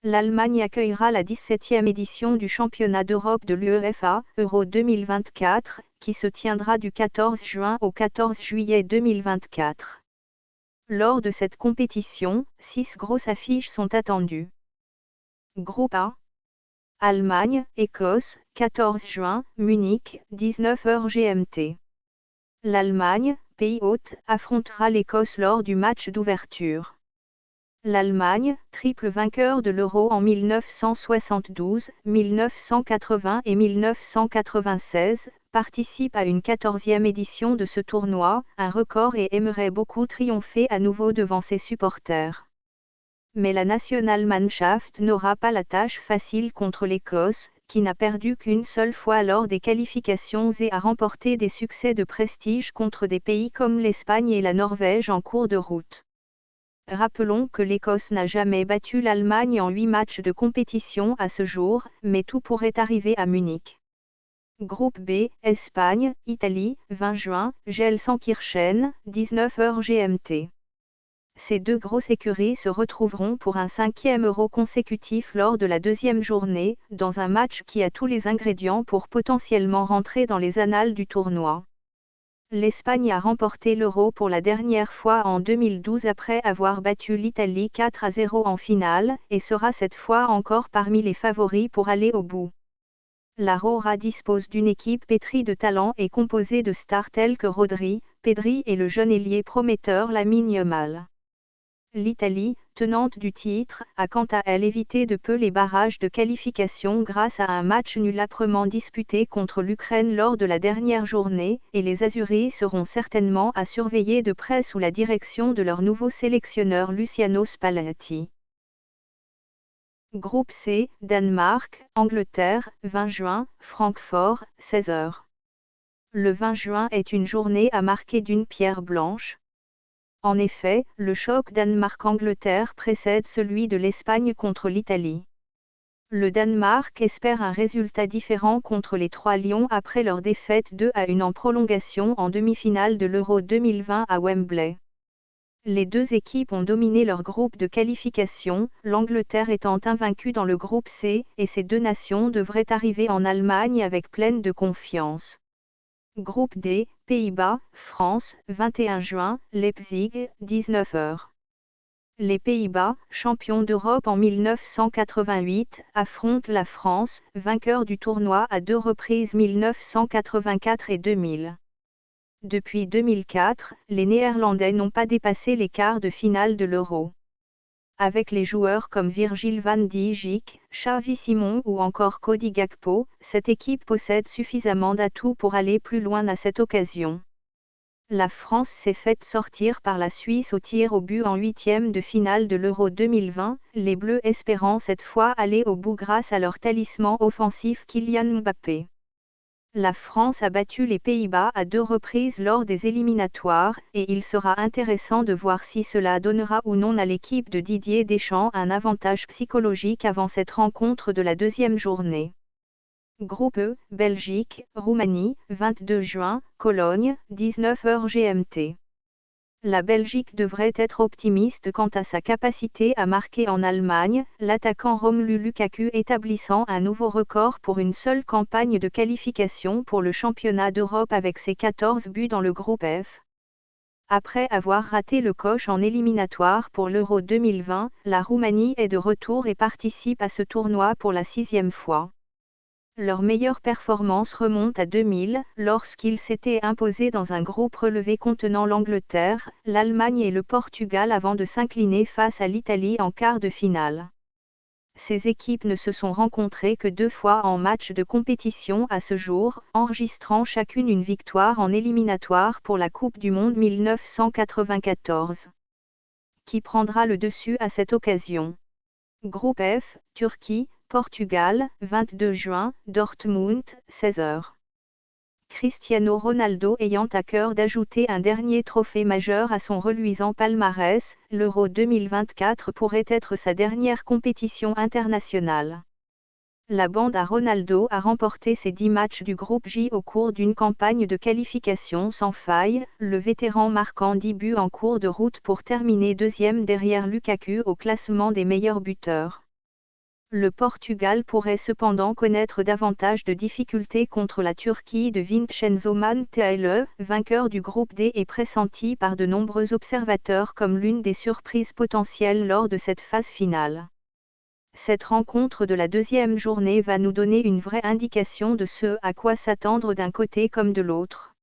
l'Allemagne accueillera la 17e édition du championnat d'Europe de l'UEFA Euro 2024, qui se tiendra du 14 juin au 14 juillet 2024. Lors de cette compétition, 6 grosses affiches sont attendues. Groupe A. Allemagne, Écosse, 14 juin, Munich, 19h GMT. L'Allemagne, pays hôte, affrontera l'Écosse lors du match d'ouverture. L'Allemagne, triple vainqueur de l'Euro en 1972, 1980 et 1996, participe à une 14e édition de ce tournoi, un record, et aimerait beaucoup triompher à nouveau devant ses supporters. Mais la Nationalmannschaft n'aura pas la tâche facile contre l'Écosse, qui n'a perdu qu'une seule fois lors des qualifications et a remporté des succès de prestige contre des pays comme l'Espagne et la Norvège en cours de route. Rappelons que l'Écosse n'a jamais battu l'Allemagne en 8 matchs de compétition à ce jour, mais tout pourrait arriver à Munich. Groupe B, Espagne, Italie, 20 juin, Gelsenkirchen, 19h GMT. Ces deux grosses écuries se retrouveront pour un 5e Euro consécutif lors de la 2e journée, dans un match qui a tous les ingrédients pour potentiellement rentrer dans les annales du tournoi. L'Espagne a remporté l'Euro pour la dernière fois en 2012 après avoir battu l'Italie 4-0 en finale, et sera cette fois encore parmi les favoris pour aller au bout. La Roja dispose d'une équipe pétrie de talent et composée de stars tels que Rodri, Pedri et le jeune ailier prometteur Lamine Yamal. L'Italie, tenante du titre, a quant à elle évité de peu les barrages de qualification grâce à un match nul âprement disputé contre l'Ukraine lors de la dernière journée, et les Azuris seront certainement à surveiller de près sous la direction de leur nouveau sélectionneur Luciano Spalletti. Groupe C, Danemark, Angleterre, 20 juin, Francfort, 16h. Le 20 juin est une journée à marquer d'une pierre blanche. En effet, le choc Danemark-Angleterre précède celui de l'Espagne contre l'Italie. Le Danemark espère un résultat différent contre les Trois Lions après leur défaite 2-1 en prolongation en demi-finale de l'Euro 2020 à Wembley. Les deux équipes ont dominé leur groupe de qualification, l'Angleterre étant invaincue dans le groupe C, et ces deux nations devraient arriver en Allemagne avec pleine de confiance. Groupe D, Pays-Bas, France, 21 juin, Leipzig, 19h. Les Pays-Bas, champions d'Europe en 1988, affrontent la France, vainqueur du tournoi à 2 reprises 1984 et 2000. Depuis 2004, les Néerlandais n'ont pas dépassé les quarts de finale de l'Euro. Avec les joueurs comme Virgil van Dijk, Xavi Simons ou encore Cody Gakpo, cette équipe possède suffisamment d'atouts pour aller plus loin à cette occasion. La France s'est faite sortir par la Suisse au tir au but en 8e de finale de l'Euro 2020, les Bleus espérant cette fois aller au bout grâce à leur talisman offensif Kylian Mbappé. La France a battu les Pays-Bas à 2 reprises lors des éliminatoires, et il sera intéressant de voir si cela donnera ou non à l'équipe de Didier Deschamps un avantage psychologique avant cette rencontre de la 2e journée. Groupe E, Belgique, Roumanie, 22 juin, Cologne, 19h GMT. La Belgique devrait être optimiste quant à sa capacité à marquer en Allemagne, l'attaquant Romelu Lukaku établissant un nouveau record pour une seule campagne de qualification pour le championnat d'Europe avec ses 14 buts dans le groupe F. Après avoir raté le coche en éliminatoire pour l'Euro 2020, la Roumanie est de retour et participe à ce tournoi pour la 6e fois. Leur meilleure performance remonte à 2000, lorsqu'ils s'étaient imposés dans un groupe relevé contenant l'Angleterre, l'Allemagne et le Portugal avant de s'incliner face à l'Italie en quart de finale. Ces équipes ne se sont rencontrées que 2 fois en match de compétition à ce jour, enregistrant chacune une victoire en éliminatoire pour la Coupe du Monde 1994. Qui prendra le dessus à cette occasion? Groupe F, Turquie, Portugal, 22 juin, Dortmund, 16h. Cristiano Ronaldo ayant à cœur d'ajouter un dernier trophée majeur à son reluisant palmarès, l'Euro 2024 pourrait être sa dernière compétition internationale. La bande à Ronaldo a remporté ses 10 matchs du groupe J au cours d'une campagne de qualification sans faille, le vétéran marquant 10 buts en cours de route pour terminer 2e derrière Lukaku au classement des meilleurs buteurs. Le Portugal pourrait cependant connaître davantage de difficultés contre la Turquie de Vincenzo Montella, vainqueur du groupe D et pressenti par de nombreux observateurs comme l'une des surprises potentielles lors de cette phase finale. Cette rencontre de la deuxième journée va nous donner une vraie indication de ce à quoi s'attendre d'un côté comme de l'autre.